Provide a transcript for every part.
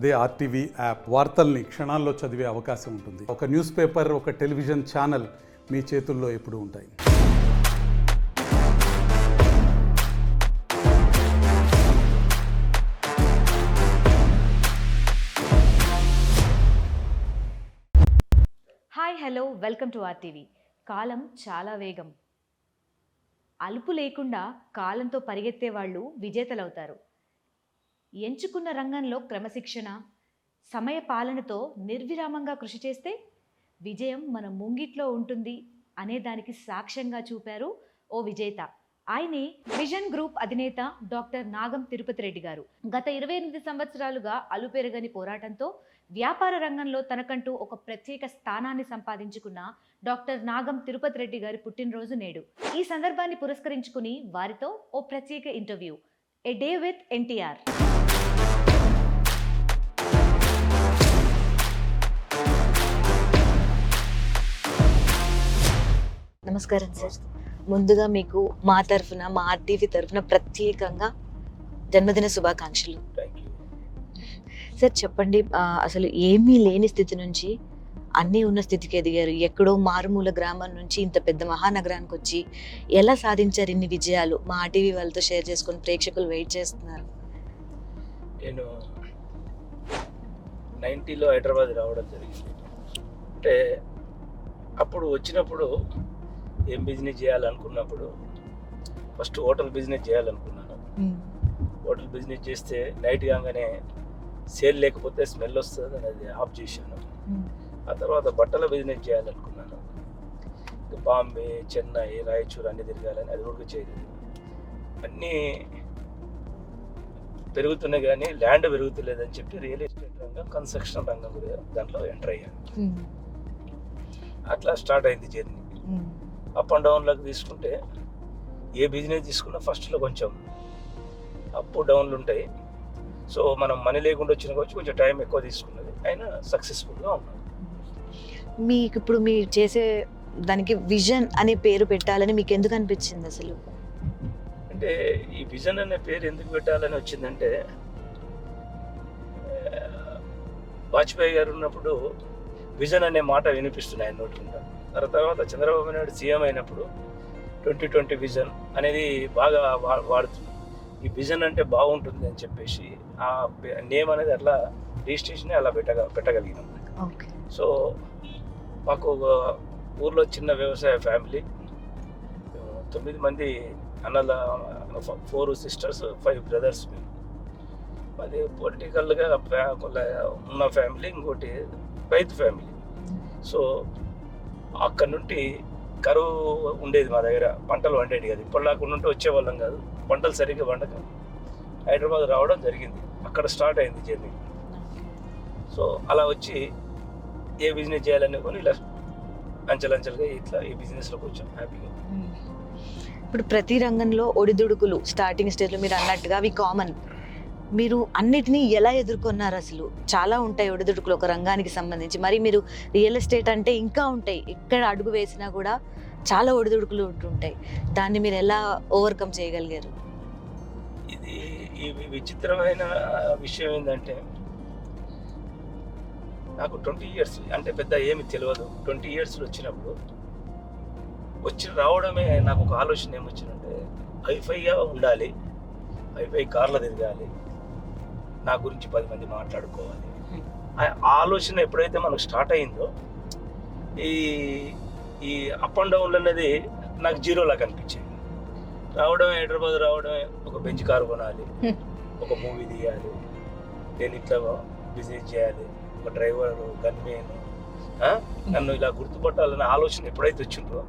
అదే RTV app వార్తల్ని క్షణాల్లో చదివే అవకాశం ఉంటుంది. ఒక న్యూస్ పేపర్, ఒక టెలివిజన్ ఛానల్ మీ చేతుల్లో ఎప్పుడూ ఉంటాయి. Hi hello welcome to RTV. కాలం చాలా వేగం. అలుపు లేకుండా కాలంతో పరిగెత్తే వాళ్ళు విజేతలవుతారు. ఎంచుకున్న రంగంలో క్రమశిక్షణ, సమయ పాలనతో నిర్విరామంగా కృషి చేస్తే విజయం మన ముంగిట్లో ఉంటుంది అనే దానికి సాక్ష్యంగా చూపారు ఓ విజేత. ఆయనే విజన్ గ్రూప్ అధినేత డాక్టర్ నాగం తిరుపతి రెడ్డి గారు. గత 28 సంవత్సరాలుగా అలుపెరగని పోరాటంతో వ్యాపార రంగంలో తనకంటూ ఒక ప్రత్యేక స్థానాన్ని సంపాదించుకున్న డాక్టర్ నాగం తిరుపతి రెడ్డి గారి పుట్టినరోజు నేడు. ఈ సందర్భాన్ని పురస్కరించుకుని వారితో ఓ ప్రత్యేక interview, A day with NTR. నమస్కారం సార్. ముందుగా మీకు మా తరఫున, మా ఆర్టీవీ తరఫున ప్రత్యేకంగా జన్మదిన శుభాకాంక్షలు. సార్ చెప్పండి, అసలు ఏమీ లేని స్థితి నుంచి అన్నీ ఉన్న స్థితికి ఎదిగారు. ఎక్కడో మారుమూల గ్రామం నుంచి ఇంత పెద్ద మహానగరానికి వచ్చి ఎలా సాధించారు ఇన్ని విజయాలు? మా ఆర్టీవీ వాళ్ళతో షేర్ చేసుకొని ప్రేక్షకులు వెయిట్ చేస్తున్నారు. నేను 90లో హైదరాబాద్ రావడం జరిగింది. అంటే అప్పుడు వచ్చినప్పుడు ఏం బిజినెస్ చేయాలనుకున్నప్పుడు ఫస్ట్ హోటల్ బిజినెస్ చేయాలనుకున్నాను. హోటల్ బిజినెస్ చేస్తే నైట్ కాగానే సేల్ లేకపోతే స్మెల్ వస్తుంది అని అది ఆఫ్ చేశాను. ఆ తర్వాత బట్టల బిజినెస్ చేయాలనుకున్నాను. బాంబే, చెన్నై, రాయచూర్ అన్నీ తిరగాలని, అది కూడా చేయలేదు. అన్నీ పెరుగుతున్నాయి కానీ ల్యాండ్ పెరుగుతలేదని చెప్పి రియల్ ఎస్టేట్ రంగం, కన్స్ట్రక్షన్ రంగం కూడా దాంట్లో ఎంటర్ అయ్యాను. అట్లా స్టార్ట్ అయింది జర్నీ. అప్ అండ్ డౌన్లోకి తీసుకుంటే ఏ బిజినెస్ తీసుకున్నా ఫస్ట్లో కొంచెం అప్ డౌన్లు ఉంటాయి. సో మనం మనీ లేకుండా వచ్చిన కొంచెం టైం ఎక్కువ తీసుకున్నది, అయినా సక్సెస్ఫుల్గా ఉన్నాం. మీకు ఇప్పుడు మీరు చేసే దానికి విజన్ అనే పేరు పెట్టాలని మీకు ఎందుకు అనిపించింది అసలు? అంటే ఈ విజన్ అనే పేరు ఎందుకు పెట్టాలని వచ్చిందంటే, వాజ్పేయి గారు ఉన్నప్పుడు విజన్ అనే మాట వినిపిస్తున్నాయి ఆయన నోటి. తర్వాత చంద్రబాబు నాయుడు సీఎం అయినప్పుడు 2020 విజన్ అనేది బాగా వాడుతుంది. ఈ విజన్ అంటే బాగుంటుంది అని చెప్పేసి ఆ నేమ్ అనేది అట్లా రిజిస్ట్రేషన్ అలా పెట్టగలిగినాం. సో మాకు ఊర్లో చిన్న వ్యవసాయ ఫ్యామిలీ, 9 మంది అన్నల, 4 సిస్టర్స్, 5 బ్రదర్స్. మేము అది పొలిటికల్గా ఉన్న ఫ్యామిలీ, ఇంకోటి రైతు ఫ్యామిలీ. సో అక్కడ నుండి కరువు ఉండేది మా దగ్గర, పంటలు వండేది కాదు. ఇప్పటిలాగా ఉంటే వచ్చేవాళ్ళం కాదు, పంటలు సరిగ్గా వండక హైదరాబాద్ రావడం జరిగింది. అక్కడ స్టార్ట్ అయింది జర్నీ. సో అలా వచ్చి ఏ బిజినెస్ చేయాలని కొని ఇలా అంచెలంచెలుగా ఇట్లా ఈ బిజినెస్లోకి వచ్చాం హ్యాపీగా. ఇప్పుడు ప్రతి రంగంలో ఒడిదుడుకులు స్టార్టింగ్ స్టేజ్లో మీరు అన్నట్టుగా అవి కామన్. మీరు అన్నిటినీ ఎలా ఎదుర్కొన్నారు? అసలు చాలా ఉంటాయి ఒడిదుడుకులు ఒక రంగానికి సంబంధించి. మరి మీరు రియల్ ఎస్టేట్ అంటే ఇంకా ఉంటాయి, ఎక్కడ అడుగు వేసినా కూడా చాలా ఒడిదుడుకులు ఉంటుంటాయి. దాన్ని మీరు ఎలా ఓవర్కమ్ చేయగలిగారు? ఇది ఈ విచిత్రమైన విషయం ఏంటంటే, నాకు 20 ఇయర్స్ అంటే పెద్ద ఏమి తెలియదు. 20 ఇయర్స్లో వచ్చినప్పుడు రావడమే నాకు ఒక ఆలోచన ఏమొచ్చిందంటే, హైఫైగా ఉండాలి, హైఫై కార్లో తిరగాలి, నా గురించి 10 మంది మాట్లాడుకోవాలి. ఆ ఆలోచన ఎప్పుడైతే మనకు స్టార్ట్ అయిందో, ఈ అప్ అండ్ డౌన్లు అనేది నాకు జీరోలాగా అనిపించింది. రావడమే, హైదరాబాద్ రావడమే, ఒక బెంచ్ కారు కొనాలి, ఒక మూవీ తీయాలి, నేను ఇట్లా బిజినెస్ చేయాలి, ఒక డ్రైవర్, గన్మేన్, నన్ను ఇలా గుర్తుపట్టాలనే ఆలోచన ఎప్పుడైతే వచ్చిందో,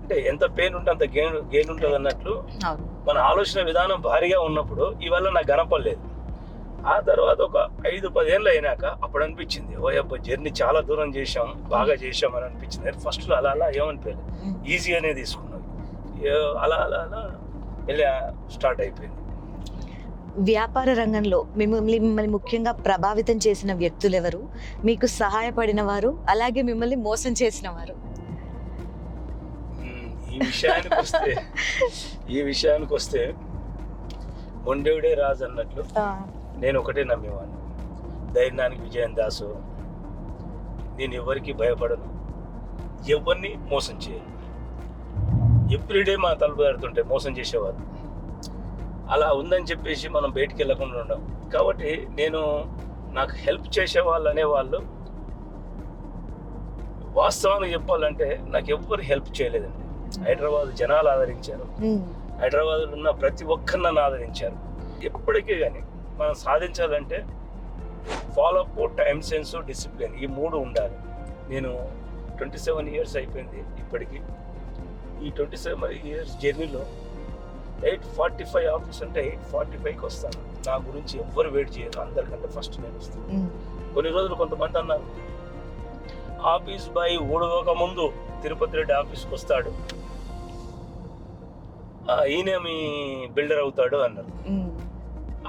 అంటే ఎంత పెయిన్ ఉంటే అంత గెయిన్ ఉంటుంది అన్నట్లు మన ఆలోచన విధానం భారీగా ఉన్నప్పుడు ఇవాళ నాకు కనపడలేదు. ఆ తర్వాత ఒక 5-10 ఏళ్ళు అయినాక అప్పుడు అనిపించింది, ఓ అబ్బా జర్నీ చాలా దూరం చేసాం, బాగా చేసాం అని అనిపించింది. ఫస్ట్లో అలా ఏమనిపించలేదు, ఈజీగానే తీసుకున్నాం. అలా ఇలా స్టార్ట్ అయిపోయింది. వ్యాపార రంగంలో మిమ్మల్ని ముఖ్యంగా ప్రభావితం చేసిన వ్యక్తులు ఎవరు? మీకు సహాయపడిన వారు, అలాగే మిమ్మల్ని మోసం చేసిన వారు? ఈ విషయానికి వస్తే మొండేవుడే రాజు అన్నట్లు నేను ఒకటే నమ్మేవాడిని, ధైర్యానికి విజయం దాసు. నేను ఎవరికి భయపడను, ఎవరిని మోసం చేయను. ఎవ్రీడే మా తలుపు దాడుతుంటే మోసం చేసేవారు. అలా ఉందని చెప్పేసి మనం బయటికి వెళ్ళకుండా ఉండం. కాబట్టి నాకు హెల్ప్ చేసేవాళ్ళు అనేవాళ్ళు వాస్తవానికి చెప్పాలంటే నాకు ఎవ్వరు హెల్ప్ చేయలేదండి. హైదరాబాద్ జనాలు ఆదరించారు, హైదరాబాద్లో ఉన్న ప్రతి ఒక్కరు నన్ను ఆదరించారు. ఎప్పటికీ కానీ మనం సాధించాలంటే ఫాలోఅప్, టైం సెన్స్, డిసిప్లిన్, ఈ 3 ఉండాలి. నేను 27 ఇయర్స్ అయిపోయింది ఇప్పటికీ. ఈ 27 ఇయర్స్ జర్నీలో 8:45 ఆఫీస్ అంటే 8:45కి వస్తాను. నా గురించి ఎవ్వరు వెయిట్ చేయరు, అందరికంటే ఫస్ట్ నేను వస్తాను. కొన్ని రోజులు కొంతమంది అన్నారు, ఆఫీస్ బాయ్ ఊడవక ముందు తిరుపతి రెడ్డి ఆఫీస్కి వస్తాడు, ఈయన మీ బిల్డర్ అవుతాడు అన్నారు.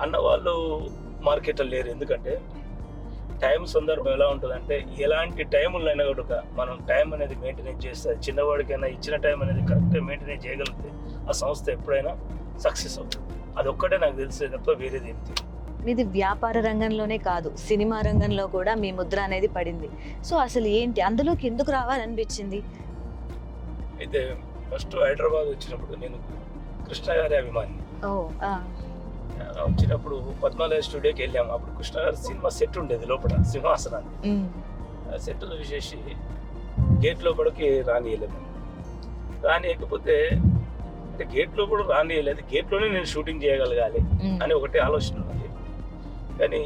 అన్నవాళ్ళు మార్కెట్లో లేరు. ఎందుకంటే టైం సందర్భం ఎలా ఉంటుందంటే, ఎలాంటి టైములైనా కూడా మనం టైం అనేది మెయింటైన్ చేస్తే, చిన్నవాడికైనా ఇచ్చిన టైం అనేది కరెక్ట్గా మెయింటైన్ చేయగలిగితే ఆ సంస్థ ఎప్పుడైనా సక్సెస్ అవుతుంది. అదొక్కటే నాకు తెలిసే తప్ప వేరేది ఏం తెలియదు. మీది వ్యాపార రంగంలోనే కాదు, సినిమా రంగంలో కూడా మీ ముద్ర అనేది పడింది. సో అసలు ఏంటి, అందులోకి ఎందుకు రావాలనిపించింది? అయితే ఫస్ట్ హైదరాబాద్ వచ్చినప్పుడు నేను కృష్ణ గారి అభిమాని. వచ్చినప్పుడు పద్మాలయ స్టూడియోకి వెళ్ళాము. అప్పుడు కృష్ణ గారి సినిమా సెట్ ఉండేది లోపల, సింహాసనాన్ని. ఆ సెట్లు చూసేసి గేట్ లోపలికి రానియలేదు. రానియకపోతే అంటే గేట్ లోపల రానియలేదు, గేట్లోనే నేను షూటింగ్ చేయగలగాలి అని ఒకటే ఆలోచన ఉన్నది. కానీ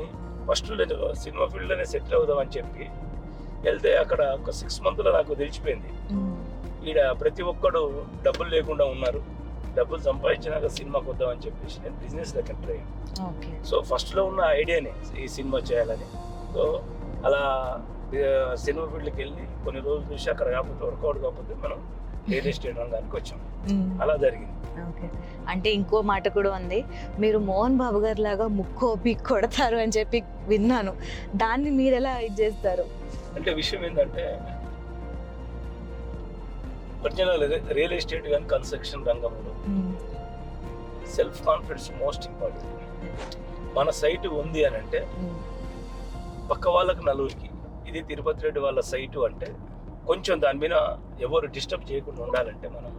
ఫస్ట్ సినిమా ఫీల్డ్లోనే సెటిల్ అవుదామని చెప్పి వెళ్తే అక్కడ ఒక 6 monthsలో నాకు తెలిసిపోయింది, ఈడ ప్రతి ఒక్కడు డబ్బులు లేకుండా ఉన్నారు, డబ్బులు సంపాదించినాక సినిమాకి వద్దామని చెప్పేసి నేను బిజినెస్ దగ్గర ట్రై. సో ఫస్ట్లో ఉన్న ఐడియానే ఈ సినిమా చేయాలని. సో అలా సినిమా ఫీల్డ్కి వెళ్ళి కొన్ని రోజులు చూసి అక్కడ కాకపోతే వర్కౌట్ కాకపోతే మనం రియల్ ఎస్టేట్ రంగానికి వచ్చాం. అలా జరిగింది. అంటే ఇంకో మాట కూడా ఉంది, మీరు మోహన్ బాబు గారి లాగా ముక్కోపి కొడతారు అని చెప్పి విన్నాను. దాన్ని మీరు ఎలా ఇది చేస్తారు? అంటే విషయం ఏంటంటే, ఒరిజినల్ రియల్ ఎస్టేట్ కానీ కన్స్ట్రక్షన్ రంగంలో సెల్ఫ్ కాన్ఫిడెన్స్ మోస్ట్ ఇంపార్టెంట్. మన సైట్ ఉంది అని అంటే పక్క వాళ్ళకి నలుగురికి ఇది తిరుపతి రెడ్డి వాళ్ళ సైటు అంటే కొంచెం దాని మీద ఎవరు డిస్టర్బ్ చేయకుండా ఉండాలంటే మనం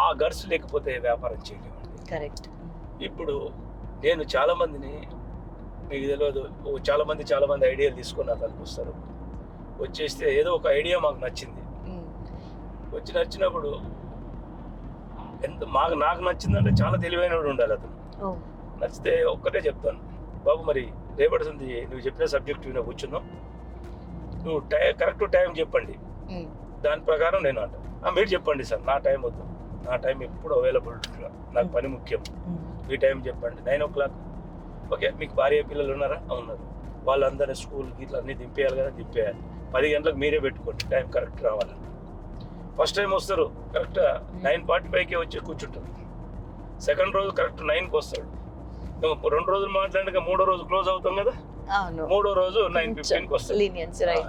ఆ గర్స్ లేకపోతే వ్యాపారం చేయలేమండి. కరెక్ట్. ఇప్పుడు నేను చాలా మందిని, మీకు తెలియదు, చాలా మంది ఐడియాలు తీసుకొని నాకు వస్తారు. వచ్చేస్తే ఏదో ఒక ఐడియా మాకు నచ్చింది, నచ్చినప్పుడు నాకు నచ్చిందంటే చాలా తెలివైనవాడు ఉండాలి అతను. నచ్చితే ఒక్కటే చెప్తాను, బాబు మరి రేపటి నువ్వు చెప్పిన సబ్జెక్ట్ విన కూర్చుందాం, నువ్వు కరెక్ట్ టైం చెప్పండి, దాని ప్రకారం నేను అంటాను. మీరు చెప్పండి సార్, నా టైం వద్దు, నా టైం ఎప్పుడు అవైలబుల్, నాకు పని ముఖ్యం, మీ టైం చెప్పండి. 9 o'clock. ఓకే, మీకు భార్య పిల్లలు ఉన్నారా? ఉన్నారు. వాళ్ళందరినీ స్కూల్కి ఇట్లా అన్నీ దింపేయాలి కదా, దింపేయాలి. 10 గంటలకు మీరే పెట్టుకోండి, టైం కరెక్ట్ రావాలని. ఫస్ట్ టైం వస్తారు కరెక్ట్గా 9:45కే వచ్చి కూర్చుంటారు. సెకండ్ రోజు కరెక్ట్ 9కి వస్తాడు. 2 రోజులు మాట్లాడినాక 3వ రోజు క్లోజ్ అవుతాం కదా, 3వ రోజు 9:15కి వస్తాడు.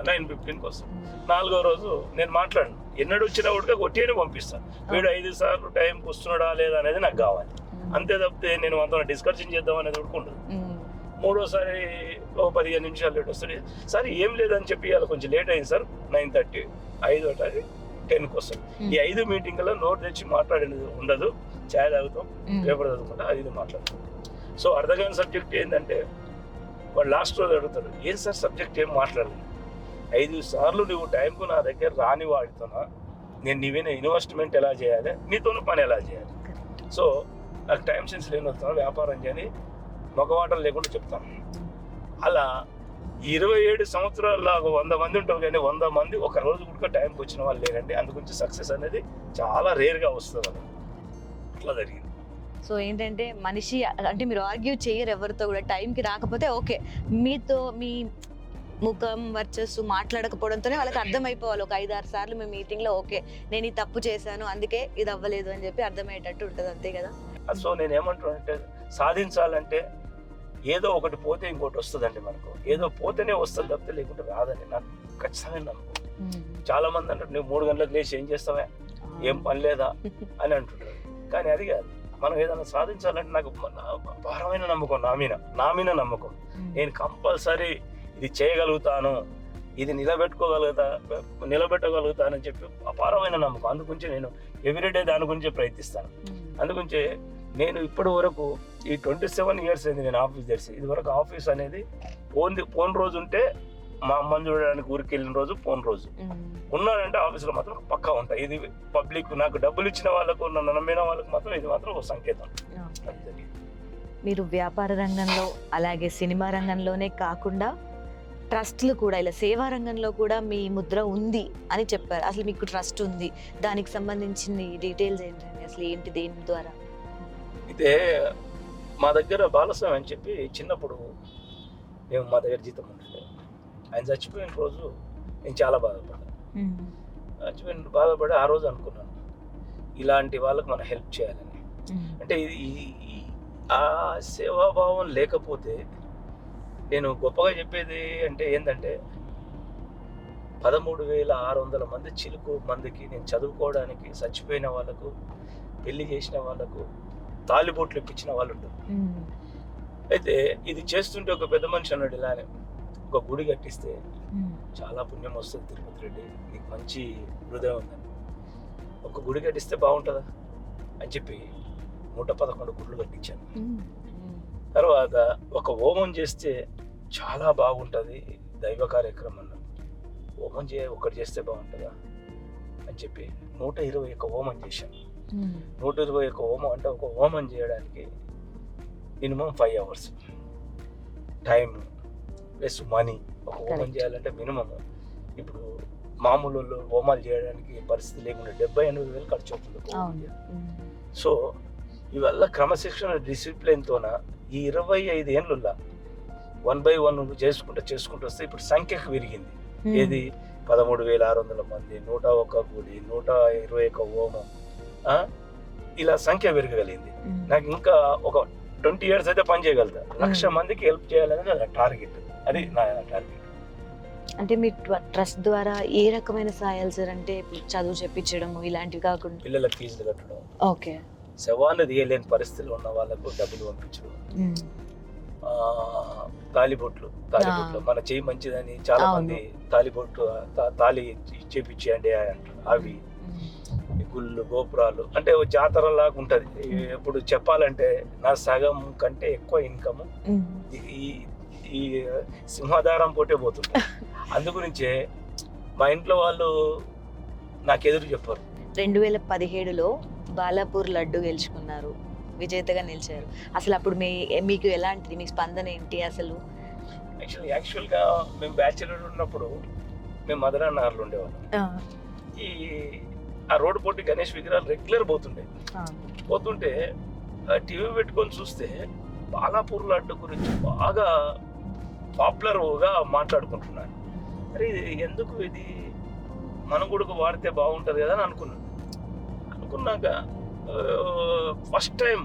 9:15కి వస్తాడు. 4వ రోజు నేను మాట్లాడను, ఎన్నడూ వచ్చినా కూడా కొట్టేనే పంపిస్తాను. వీడు 5 సార్లు టైంకి వస్తున్నాడా లేదా అనేది నాకు కావాలి, అంతే తప్పితే నేను అంత డిస్కషన్ చేద్దాం అనేది ఉండదు. 3వసారి 15 నిమిషాలు లేట్ వస్తాడు, సార్ ఏం లేదని చెప్పి అలా కొంచెం లేట్ అయింది సార్, 9:30, 5 10కి వస్తాడు. ఈ 5 మీటింగ్లో నోట్ తెచ్చి మాట్లాడేది ఉండదు, ఛాయ్ తాగుతాం, పేపర్ చదువుకుంటా, అది మాట్లాడుతాం. సో అర్థం కాని సబ్జెక్ట్ ఏంటంటే వాడు లాస్ట్ రోజు అడుగుతాడు, ఏం సార్ సబ్జెక్ట్ ఏం మాట్లాడలేదు, 5 సార్లు నువ్వు టైంకు నా దగ్గర రాని వాడుతున్నా, నేను నీవైనా ఇన్వెస్ట్మెంట్ ఎలా చేయాలి, నీతోనూ పని ఎలా చేయాలి. సో నాకు టైం సెన్స్ లేని వస్తాను, వ్యాపారం చేయని మొగవాటం లేకుండా చెప్తాను. అలా 27 సంవత్సరాల్లో 100 మంది ఉంటారు, కానీ 100 మంది ఒక రోజు కూడా టైంకి వచ్చిన వాళ్ళు లేరండి. అందుగురించి సక్సెస్ అనేది చాలా రేర్గా వస్తుంది. అది అట్లా జరిగింది. సో ఏంటంటే మనిషి అంటే మీరు ఆర్గ్యూ చేయరు ఎవరితో కూడా, టైంకి రాకపోతే ఓకే, మీతో మీ ముఖం వర్చస్సు మాట్లాడకపోవడంతోనే వాళ్ళకి అర్థమైపోవాలి. ఒక 5-6 సార్లు మీ మీటింగ్లో ఓకే నేను ఈ తప్పు చేశాను అందుకే ఇది అవ్వలేదు అని చెప్పి అర్థమయ్యేటట్టు ఉంటుంది, అంతే కదా. సో నేనేమంటున్నానంటే, సాధించాలంటే ఏదో ఒకటి పోతే ఇంకోటి వస్తుందండి. మనకు ఏదో పోతేనే వస్తుంది తప్పితే లేకుంటే రాదండి, నాకు ఖచ్చితంగా నమ్మకం. చాలా మంది అంటారు, నువ్వు 3 గంటలకు లేచి ఏం చేస్తావా, ఏం పని లేదా అని అంటుంటారు. కానీ అది కాదు, మనం ఏదైనా సాధించాలంటే నాకు అపారమైన నమ్మకం, నా మీద నమ్మకం. నేను కంపల్సరీ ఇది చేయగలుగుతాను, ఇది నిలబెట్టగలుగుతానని చెప్పి అపారమైన నమ్మకం. అందుగురించి నేను ఎవ్రీడే దాని గురించే ప్రయత్నిస్తాను. అందుగురించే నేను ఇప్పటి వరకు ఈ 27 years అయింది నేను ఆఫీస్ తెరిచి. ఇది వరకు ఆఫీస్ అనేది ఫోన్ రోజు ఉంటే మా అమ్మని చూడడానికి ఊరికి వెళ్ళిన రోజు ఫోన్ రోజు ఉన్నానంటే ఆఫీస్లో మాత్రం పక్కా ఉంటాయి. ఇది పబ్లిక్ నాకు డబ్బులు ఇచ్చిన వాళ్ళకు, నన్ను నమ్మిన వాళ్ళకు మాత్రం ఇది మాత్రం ఒక సంకేతం. మీరు వ్యాపార రంగంలో అలాగే సినిమా రంగంలోనే కాకుండా ట్రస్ట్లు కూడా, ఇలా సేవా రంగంలో కూడా మీ ముద్ర ఉంది అని చెప్పారు. అసలు మీకు ట్రస్ట్ ఉంది, దానికి సంబంధించిన డీటెయిల్స్ ఏంటండి? అసలు ఏంటి, దేని ద్వారా? అయితే మా దగ్గర బాలస్వామి అని చెప్పి చిన్నప్పుడు మా దగ్గర జీతం ఉంటుండే. ఆయన చచ్చిపోయిన రోజు నేను చాలా బాధపడ్డాను. ఆ రోజు అనుకున్నాను ఇలాంటి వాళ్ళకి మనం హెల్ప్ చేయాలని. అంటే ఆ సేవాభావం లేకపోతే నేను గొప్పగా చెప్పేది అంటే ఏంటంటే 13,600 మంది చిలుకు మందికి నేను చదువుకోవడానికి, చచ్చిపోయిన వాళ్ళకు, పెళ్లి చేసిన వాళ్ళకు తాలిబొట్లు ఇప్పించిన వాళ్ళు ఉంటారు. అయితే ఇది చేస్తుంటే ఒక పెద్ద మనిషి అన్నాడు, ఇలానే ఒక గుడి కట్టిస్తే చాలా పుణ్యం వస్తుంది తిరుపతి రెడ్డి, నీకు మంచి హృదయం ఉందని, ఒక గుడి కట్టిస్తే బాగుంటుందా అని చెప్పి 111 గుళ్ళు కట్టించాను. తర్వాత ఒక హోమం చేస్తే చాలా బాగుంటుంది దైవ కార్యక్రమం అన్న, హోమం ఒకటి చేస్తే బాగుంటుందా అని చెప్పి 121 హోమం చేశాను. 121 హోమం అంటే ఒక హోమం చేయడానికి minimum 5 hours time plus money. ఒక హోమం చేయాలంటే మినిమం ఇప్పుడు మామూలు హోమాలు చేయడానికి పరిస్థితి లేకుండా 70,000-80,000 ఖర్చు అవుతుంది. సో ఇవల్ల క్రమశిక్షణ డిసిప్లిన్తోన ఈ 25 ఏళ్ళులా 1 by 1 చేసుకుంటూ వస్తే ఇప్పుడు సంఖ్యకు పెరిగింది. ఏది 13,600 మంది, 101 గుడి, 121 హోమం, ఇలా సంఖ్య పెరగగలిగింది. నాకు ఇంకా ఒక 20 years అయితే పని చేయగలుగుతా. 1,00,000 మందికి హెల్ప్ చేయాలనేది నా టార్గెట్. అది నా టార్గెట్. అంటే మీ ట్రస్ట్ ద్వారా ఏ రకమైన సహాయాలు సార్? అంటే చదువు చెప్పించడము ఇలాంటివి కాకుండా పిల్లలకు ఫీజులు కట్టడం, ఓకే, శవాన్ని తీయలేని పరిస్థితులు ఉన్న వాళ్ళకు డబ్బులు పంపించడం, తాలిబొట్లు మన చెయ్యి మంచిదని చాలా మంది తాలిబొట్లు తాలి చేపించేయండి అంటారు. అవి గుళ్ళు, గోపురాలు అంటే జాతర లాగా ఉంటది. ఇప్పుడు చెప్పాలంటే నా సగం కంటే ఎక్కువ ఇన్కమ్ ఈ సింహాధారం పోటే పోతుంది. అందుగురించే మా ఇంట్లో వాళ్ళు నాకు ఎదురు చెప్పారు. 2017లో బాలాపూర్ లడ్డు గెలుచుకున్నారు, విజేతగా నిలిచారు. అసలు అప్పుడు మీకు ఎలాంటిది, మీ స్పందన ఏంటి అసలు? యాక్చువల్గా మేము బ్యాచిలర్ ఉన్నప్పుడు మేము మదననగర్లో ఉండేవాళ్ళం. ఆ రోడ్డు పోటీ గణేష్ విగ్రహాలు రెగ్యులర్ పోతుంటే టీవీ పెట్టుకొని చూస్తే బాలాపూర్ లడ్డు గురించి బాగా పాపులర్గా మాట్లాడుకుంటున్నాను. అరే ఎందుకు ఇది మనం కూడా వాడితే బాగుంటుంది కదా అని అనుకున్నాక ఫస్ట్ టైం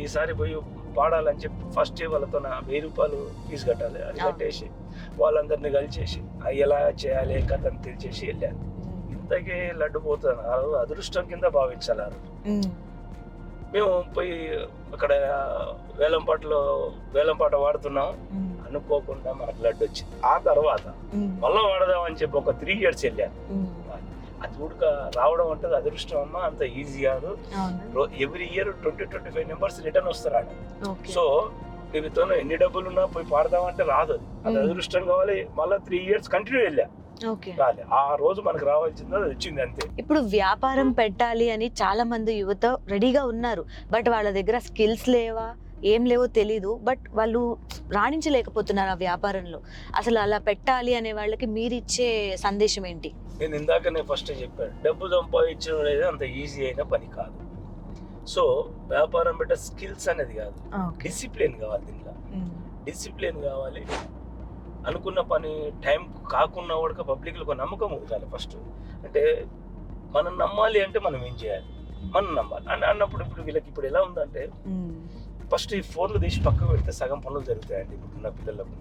ఈసారి పోయి పాడాలని చెప్పి ఫస్ట్ వాళ్ళతో 1,000 రూపాయలు ఫీజు కట్టాలి. అది కట్టేసి వాళ్ళందరినీ కలిసేసి ఎలా చేయాలి కథను తెలిసేసి వెళ్ళాను. ఇంతకీ లడ్డు పోతాను అదృష్టం కింద భావించాలి. మేము పోయి అక్కడ వేలంపాట వాడుతున్నాం, అనుకోకుండా మనకు లడ్డు వచ్చింది. ఆ తర్వాత మళ్ళా వాడదామని చెప్పి ఒక 3 years వెళ్ళాను. అది ఉడక రావడం అంటే అదృష్టం అమ్మా, అంత ఈజీ కాదు. ఎవ్రీ ఇయర్ 20-25 members రిటర్న్ వస్తారు. సో వీరితో ఎన్ని డబ్బులు ఉన్నా పోయి పాడదామంటే రాదు. అది అదృష్టం కావాలి. మళ్ళీ 3 years కంటిన్యూ వెళ్ళా, రాలే. ఆ రోజు మనకు రావాల్సింది అది వచ్చింది అంతే. ఇప్పుడు వ్యాపారం పెట్టాలి అని చాలా మంది యువత రెడీగా ఉన్నారు, బట్ వాళ్ళ దగ్గర స్కిల్స్ లేవా ఏం లేవో తెలీదు, బట్ వాళ్ళు రాణించలేకపోతున్నారు ఆ వ్యాపారంలో. అసలు అలా పెట్టాలి అనే వాళ్ళకి మీరిచ్చే సందేశం ఏంటి? నేను ఇందాకనే ఫస్ట్ చెప్పాను, డబ్బు సంపాదించడం అనేది అంత ఈజీ అయిన పని కాదు. సో వ్యాపారం పెట్టే స్కిల్స్ అనేది కాదు, డిసిప్లిన్ కావాలి. దీంట్లో డిసిప్లిన్ కావాలి. అనుకున్న పని టైం కాకుండా కూడా పబ్లిక్లో ఒక నమ్మకం ఉండాలి. ఫస్ట్ అంటే మనం నమ్మాలి అంటే మనం ఏం చేయాలి, మనం నమ్మాలి అన్నప్పుడు ఇప్పుడు వీళ్ళకి ఇప్పుడు ఎలా ఉందంటే ఫస్ట్ ఈ ఫోన్లు తీసి పక్కకు పెడితే సగం పనులు జరుగుతాయండి ఇప్పుడున్న పిల్లలకు.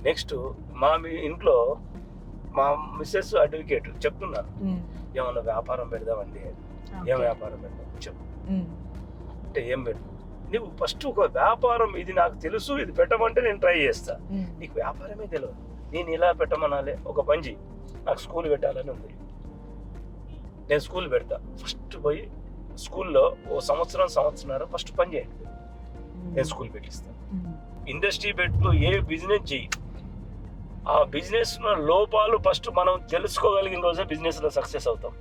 నెక్స్ట్ మీ ఇంట్లో మా మిస్సెస్ అడ్వకేట్ చెప్తున్నారు, ఏమన్నా వ్యాపారం పెడదామండి, ఏం వ్యాపారం పెడదాం చెప్పు. అంటే ఏం పెట్టు, నువ్వు ఫస్ట్ ఒక వ్యాపారం ఇది నాకు తెలుసు, ఇది పెట్టమంటే నేను ట్రై చేస్తా. నీకు వ్యాపారమే తెలియదు, నేను ఇలా పెట్టమనాలి, ఒక పని చెయ్యి, నాకు స్కూల్ పెట్టాలని ఉంది, నేను స్కూల్ పెడతా. ఫస్ట్ పోయి స్కూల్లో ఓ సంవత్సరం ఫస్ట్ పని చేయండి, నేను స్కూల్ పెట్టిస్తాను. ఇండస్ట్రీ పెట్టు, ఏ బిజినెస్ చెయ్యి, ఆ బిజినెస్ లోపాలు ఫస్ట్ మనం తెలుసుకోగలిగిన రోజే బిజినెస్ లో సక్సెస్ అవుతాం.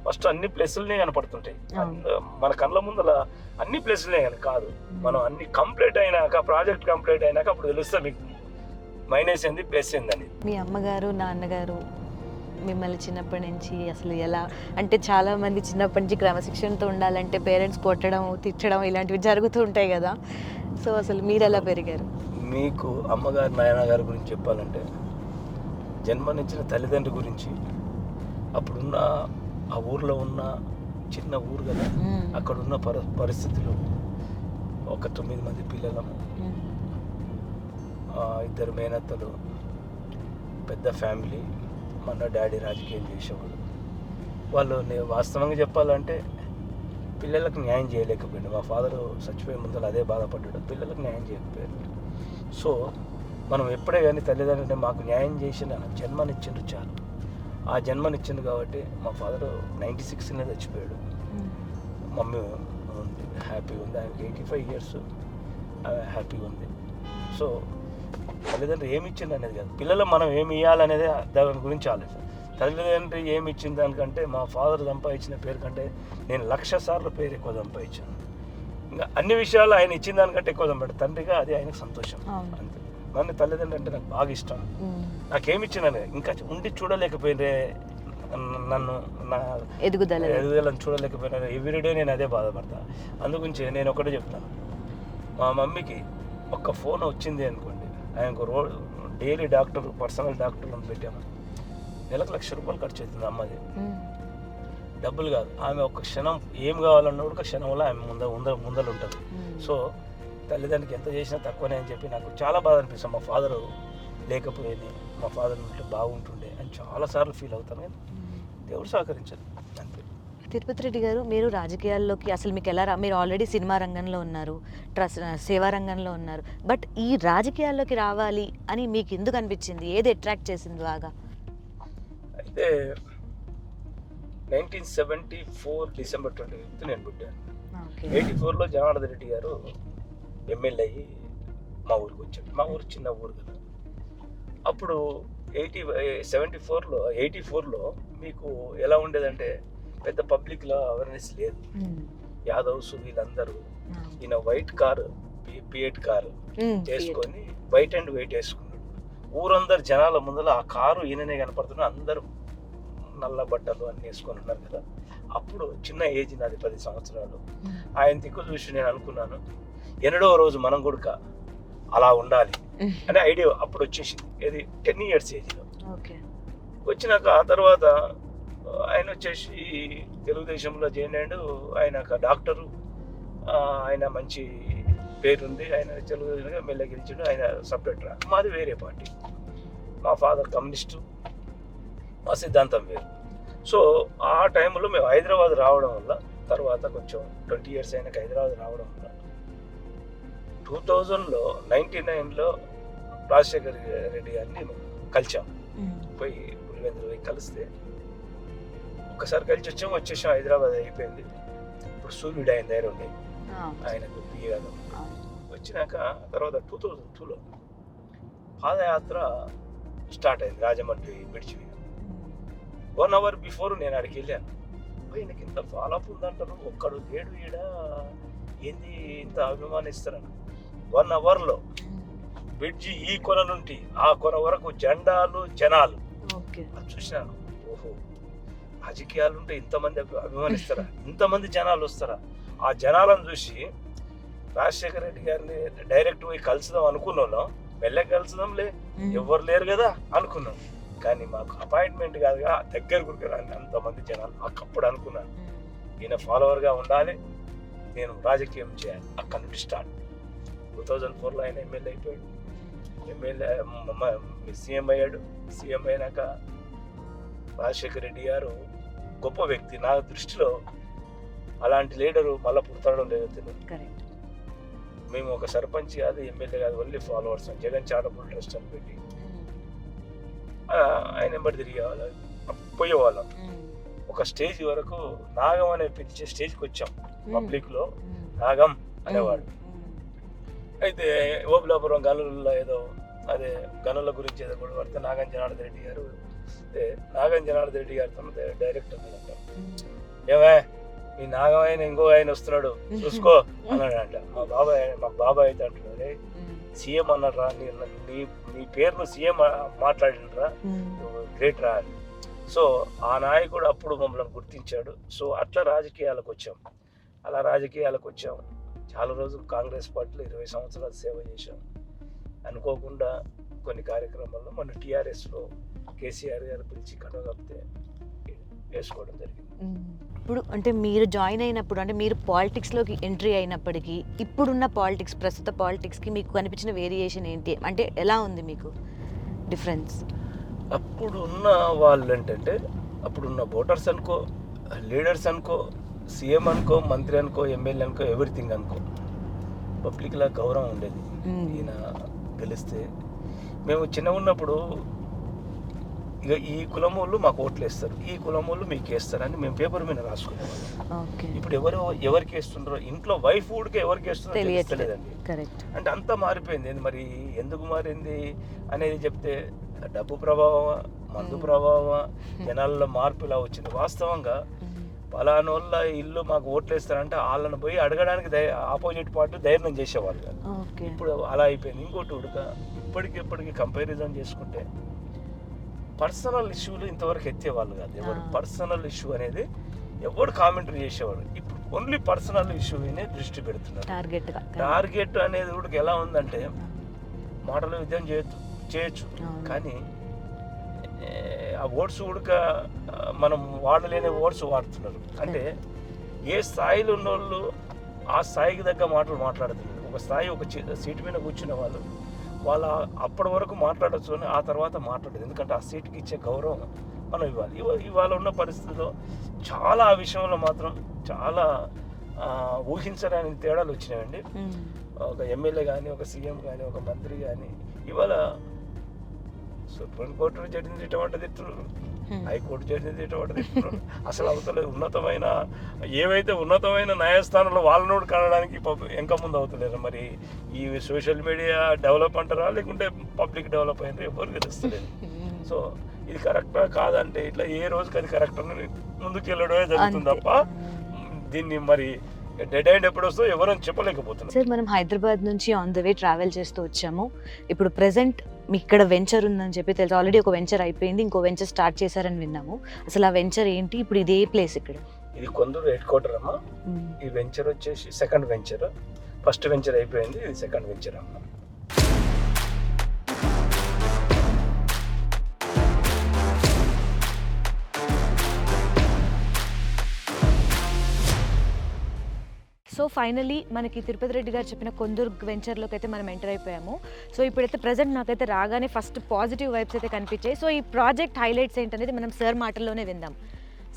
ఫస్ట్ అన్ని ప్లస్లనే కనపడుతుంటాయి మన కళ్ళ ముందర, అన్ని ప్లస్లనే కానీ కాదు. మనం అన్ని కంప్లీట్ అయినాక, ప్రాజెక్ట్ కంప్లీట్ అయినాక అప్పుడు తెలుస్తా మీకు మైనస్ ఏంది ప్లస్ ఏందని. మీ అమ్మగారు నాన్నగారు మిమ్మల్ని చిన్నప్పటి నుంచి అసలు ఎలా, అంటే చాలా మంది చిన్నప్పటి నుంచి క్రమశిక్షణతో ఉండాలంటే పేరెంట్స్ కొట్టడం తిట్టడం ఇలాంటివి జరుగుతూ ఉంటాయి కదా, సో అసలు మీరు ఎలా పెరిగారు? మీకు అమ్మగారు నాయనగారి గురించి చెప్పాలంటే, జన్మనిచ్చిన తల్లిదండ్రుల గురించి, అప్పుడున్న ఆ ఊర్లో ఉన్న చిన్న ఊరు కదా, అక్కడ ఉన్న పరిస్థితులు, ఒక 9 మంది పిల్లలము, 2 మేనత్తలు, పెద్ద ఫ్యామిలీ. మన డాడీ రాజకీయం చేసేవాళ్ళు. వాళ్ళు వాస్తవంగా చెప్పాలంటే పిల్లలకు న్యాయం చేయలేకపోయాడు. మా ఫాదరు చచ్చిపోయే ముందర అదే బాధపడ్డాడు, పిల్లలకు న్యాయం చేయకపోయాడు. సో మనం ఎప్పుడే కానీ తల్లిదండ్రులు మాకు న్యాయం చేసిన జన్మనిచ్చిండు చాలు. ఆ జన్మనిచ్చింది కాబట్టి మా ఫాదరు 96 చచ్చిపోయాడు. మమ్మీ ఉంది, హ్యాపీగా ఉంది, ఆయనకి 85 years, హ్యాపీగా ఉంది. సో తల్లిదండ్రులు ఏమి ఇచ్చింది అనేది కాదు, పిల్లలు మనం ఏమి ఇవ్వాలనేది దాని గురించి ఆలోచన. తల్లిదండ్రులు ఏమి ఇచ్చిన దానికంటే, మా ఫాదర్ సంపాదించిన పేరు కంటే నేను 1,00,000 సార్లు పేరు ఎక్కువ సంపాదించాను. ఇంకా అన్ని విషయాలు ఆయన ఇచ్చిన దానికంటే ఎక్కువ సంపాడు. తండ్రిగా అది ఆయనకు సంతోషం అంతే. నన్ను తల్లిదండ్రులు అంటే నాకు బాగా ఇష్టం. నాకేమి ఇచ్చిన ఇంకా ఉండి చూడలేకపోయినే, నన్ను నా ఎదుగుదలను చూడలేకపోయినా ఎవ్రీడే నేను అదే బాధపడతా. అందుగురించి నేను ఒకటే చెప్తాను, మా మమ్మీకి ఒక్క ఫోన్ వచ్చింది అనుకోండి, ఆయనకు డైలీ పర్సనల్ డాక్టర్లను పెట్టాము, నెలకు 1,00,000 రూపాయలు ఖర్చు అవుతుంది అమ్మది. డబ్బులు కాదు, ఆమె ఒక క్షణం ఏం కావాలన్నా కూడా క్షణంలో ఆమె ముందర ఉంటుంది. సో తల్లిదండ్రులకి ఎంత చేసినా తక్కువనే అని చెప్పి నాకు చాలా బాధ అనిపిస్తుంది. మా ఫాదరు లేకపోయేది, మా ఫాదర్ ఉంటే బాగుంటుండే అని చాలాసార్లు ఫీల్ అవుతాను. కానీ దేవుడు సహకరించాడు అంతే. తిరుపతి రెడ్డి గారు, మీరు రాజకీయాల్లోకి అసలు మీకు ఎలా మీరు ఆల్రెడీ సినిమా రంగంలో ఉన్నారు, సేవా రంగంలో ఉన్నారు, బట్ ఈ రాజకీయాల్లోకి రావాలి అని మీకు ఎందుకు అనిపించింది? ఏది అట్రాక్ట్ చేసింది బాగా? అయితే 1974 December 25 నేను పుట్టాను. 84లో జనార్దన్ రెడ్డి గారు ఎమ్మెల్యే అయ్యి మా ఊరికి వచ్చాడు. మా ఊరు చిన్న ఊరు కదా. అప్పుడు 84లో మీకు ఎలా ఉండేదంటే, పెద్ద పబ్లిక్లో అవేర్నెస్ లేదు. యాదవ్స్ వీళ్ళందరూ ఈయన వైట్ కారు, పిఎట్ కారు వేసుకొని వైట్ అండ్ వైట్ వేసుకున్నాడు. ఊరందరు జనాల ముందర ఆ కారు ఈయననే కనపడుతున్నా, అందరూ నల్ల బట్టలు అన్నీ వేసుకొని ఉన్నారు కదా. అప్పుడు చిన్న ఏజ్ నాది, 10 సంవత్సరాలు. ఆయన దిక్కు చూసి నేను అనుకున్నాను, ఎన్నడో రోజు మనం కూడా అలా ఉండాలి అనే ఐడియా అప్పుడు వచ్చేసింది. ఇది 10 years ఏజ్లో వచ్చినాక. ఆ తర్వాత ఆయన వచ్చేసి తెలుగుదేశంలో జాయిన్ అయ్యాడు. ఆయన ఒక డాక్టరు, ఆయన మంచి పేరుంది, ఆయన తెలుగుదేశంగా ఎమ్మెల్యే గెలిచాడు. ఆయన సపరేట్ రా, మాది వేరే పార్టీ. మా ఫాదర్ కమ్యూనిస్టు, మా సిద్ధాంతం వేరు. సో ఆ టైంలో మేము హైదరాబాద్ రావడం వల్ల, తర్వాత కొంచెం 20 years అయినాక హైదరాబాద్ రావడం వల్ల 2000లో 99లో రాజశేఖర్ రెడ్డి గారిని కలిసాం. పోయి పులివెందులు పోయి కలిస్తే ఒక్కసారి కలిసి వచ్చేసాం. హైదరాబాద్ అయిపోయింది. ఇప్పుడు సూర్యుడు ఆయన దగ్గర ఉండే, ఆయనకు పియ్యగా వచ్చినాక తర్వాత 2002లో పాదయాత్ర స్టార్ట్ అయింది రాజమండ్రి బ్రిడ్జ్ మీద. 1 hour బిఫోర్ నేను అక్కడికి వెళ్ళాను. ఈయనకి ఇంత ఫాలోఅప్ ఉందంటారు, ఒక్కడు లేడు ఈడ, ఏంది ఇంత అభిమానిస్తారని. 1 hourలో బ్రిడ్జి ఈ కొన నుండి ఆ కొన వరకు జెండాలు, జనాలు చూసినాను. ఓహో, రాజకీయాలు ఉంటే ఇంతమంది అభిమానిస్తారా, ఇంతమంది జనాలు వస్తారా? ఆ జనాలను చూసి రాజశేఖర రెడ్డి గారిని డైరెక్ట్ పోయి కలుసుదాం అనుకున్నాను. మెల్లె కలుసుదాంలే, ఎవరు లేరు కదా అనుకున్నాం. కానీ మాకు అపాయింట్మెంట్ కాదుగా, దగ్గర కూడా అంతమంది జనాలు. అప్పుడు అనుకున్నాను, ఈయన ఫాలోవర్గా ఉండాలి, నేను రాజకీయం చేయాలి. అక్కడి నుండి స్టార్ట్. 2004లో ఆయన ఎమ్మెల్యే అయిపోయాడు. ఎమ్మెల్యే సీఎం అయ్యాడు. సీఎం అయినాక రాజశేఖర రెడ్డి గారు గొప్ప వ్యక్తి నా దృష్టిలో. అలాంటి లీడరు మళ్ళీ పుడతాడో లేదో తెలియదు. కరెక్ట్. మేము ఒక సర్పంచ్ కాదు, ఎమ్మెల్యే కాదు, only followers. Jagan charitable trust అని పెట్టి ఆయన వెంబడి తిరిగే వాళ్ళం, పోయేవాళ్ళం. ఒక స్టేజ్ వరకు నాగం అనే పిలిచే స్టేజ్కి వచ్చాం. పబ్లిక్లో నాగం అనేవాడు. అయితే ఓబులాపురం గనులలో ఏదో అదే గనుల గురించి ఏదో కూడా పడితే నాగం జనార్దన్ రెడ్డి గారు గారితో డైరెక్ట్ అన్నాడంట, ఏమే మీ నాగం ఆయన ఇంకో ఆయన వస్తున్నాడు చూసుకో అన్నాడంట. మా బాబాయ్ అయితే అంటున్నారే, సీఎం అన్నారా, నీ పేరును సీఎం మాట్లాడినరా, గ్రేట్ రా. సో ఆ నాయకుడు అప్పుడు మమ్మల్ని గుర్తించాడు. సో అట్లా రాజకీయాలకు వచ్చాం. చాలా రోజులు కాంగ్రెస్ పార్టీలో 20 సంవత్సరాలు సేవ చేశాం. అనుకోకుండా కొన్ని కార్యక్రమాల్లో మన టీఆర్ఎస్లో కేసీఆర్ గారు పిలిచి కనుగొప్తే వేసుకోవడం జరిగింది. ఇప్పుడు అంటే మీరు జాయిన్ అయినప్పుడు, అంటే మీరు పాలిటిక్స్లోకి ఎంట్రీ అయినప్పటికీ ఇప్పుడున్న ప్రస్తుత పాలిటిక్స్కి మీకు కనిపించిన వేరియేషన్ ఏంటి? అంటే ఎలా ఉంది మీకు డిఫరెన్స్? అప్పుడున్న వాళ్ళు ఏంటంటే, అప్పుడున్న ఓటర్స్ అనుకో, లీడర్స్ అనుకో, సీఎం అనుకో, మంత్రి అనుకో, ఎమ్మెల్యే అనుకో, ఎవ్రీథింగ్ అనుకో, పబ్లిక్లా గౌరవం ఉండేది. ఈయన గెలిస్తే మేము చిన్నగా ఉన్నప్పుడు ఇక ఈ కులం వాళ్ళు మాకు ఓట్లు వేస్తారు, ఈ కులం వాళ్ళు మీకు వేస్తారని మేము పేపర్ మీద రాసుకునేవాళ్ళం. ఇప్పుడు ఎవరికి వేస్తుండ్రో, ఇంట్లో వైఫ్ ఊడికే ఎవరికి వేస్తుందో తెలియట్లేదండి. అంటే అంతా మారిపోయింది. మరి ఎందుకు మారింది అనేది చెప్తే, డబ్బు ప్రభావమా, మందు ప్రభావమా, జనాల్లో మార్పు ఇలా వచ్చింది. వాస్తవంగా పలానా వాళ్ళ ఇల్లు మాకు ఓట్లు వేస్తారంటే వాళ్ళని పోయి అడగడానికి ఆపోజిట్ పార్టీ ధైర్యం చేసేవాళ్ళు కాదు. ఇప్పుడు అలా అయిపోయింది. ఇంకోటి ఉడక ఇప్పటికి కంపారిజన్ చేసుకుంటే పర్సనల్ ఇష్యూలు ఇంతవరకు ఎత్తేవాళ్ళు కాదు ఎవరు. పర్సనల్ ఇష్యూ అనేది ఎవరు కామెంటరీ చేసేవాడు. ఇప్పుడు ఓన్లీ పర్సనల్ ఇష్యూనే దృష్టి పెడుతున్నారు. టార్గెట్ అనేది కూడా ఎలా ఉందంటే, మాటల యుద్ధం చేయొచ్చు కానీ ఆ ఓట్స్ ఉడక మనం వాడలేని ఓట్స్ వాడుతున్నారు. అంటే ఏ స్థాయిలో ఉన్న వాళ్ళు ఆ స్థాయికి తగ్గ మాటలు మాట్లాడుతున్నారు. ఒక స్థాయి, ఒక సీటు మీద కూర్చున్న వాళ్ళు అప్పటి వరకు మాట్లాడచ్చు అని ఆ తర్వాత మాట్లాడదు. ఎందుకంటే ఆ సీటుకి ఇచ్చే గౌరవం మనం ఇవ్వాలి. ఇవాళ ఉన్న పరిస్థితుల్లో చాలా ఆ విషయంలో మాత్రం చాలా ఊహించడానికి తేడాలు వచ్చినాయండి. ఒక ఎమ్మెల్యే కానీ, ఒక సీఎం కానీ, ఒక మంత్రి కానీ ఇవాళ సుప్రీంకోర్టు జడ్జిని తిట్టమంటే తిట్టున్నారు, హైకోర్టు జడ్జిని తిట్టమంటే తిట్టున్నారు. అసలు అవతలేదు ఏవైతే ఉన్నతమైన న్యాయస్థానంలో వాళ్ళనోడు కనడానికి ఇంకా ముందు అవుతలేరు. మరి ఈ సోషల్ మీడియా డెవలప్ అంటారా, లేకుంటే పబ్లిక్ డెవలప్ అయినా ఎవరికి తెలుస్తలేదు. సో ఇది కరెక్టా కాదంటే ఇట్లా ఏ రోజుకి అది కరెక్ట్ అని ముందుకు వెళ్ళడమే జరుగుతుంది తప్ప దీన్ని మరి డెడ్ ఎండ్ ఎప్పుడు వస్తుందో ఎవరైనా చెప్పలేకపోతున్నారు. సార్, మనం హైదరాబాద్ నుంచి ఆన్ ద వే ట్రావెల్ చేస్తూ వచ్చాము. ఇప్పుడు ప్రెసెంట్ మీకు ఇక్కడ వెంచర్ ఉందని చెప్పి తెలుసు. ఆల్రెడీ ఒక వెంచర్ అయిపోయింది, ఇంకో వెంచర్ స్టార్ట్ చేశారని విన్నాము. అసలు ఆ వెంచర్ ఏంటి? ఇప్పుడు ఇదే ప్లేస్ ఇక్కడ? ఇది కొందూరు హెడ్ క్వార్టర్ అమ్మా. ఈ వెంచర్ వచ్చేసి సెకండ్ వెంచర్. ఫస్ట్ వెంచర్ అయిపోయింది, ఇది సెకండ్ వెంచర్ అమ్మా. సో ఫైనలీ మనకి తిరుపతి రెడ్డి గారు చెప్పిన కొందూరు వెంచర్లోకి అయితే మనం ఎంటర్ అయిపోయాము. సో ఇప్పుడైతే ప్రజెంట్ నాకైతే రాగానే ఫస్ట్ పాజిటివ్ వైబ్స్ అయితే కనిపించాయి. సో ఈ ప్రాజెక్ట్ హైలైట్స్ ఏంటనేది మనం సార్ మాటల్లోనే విందాం.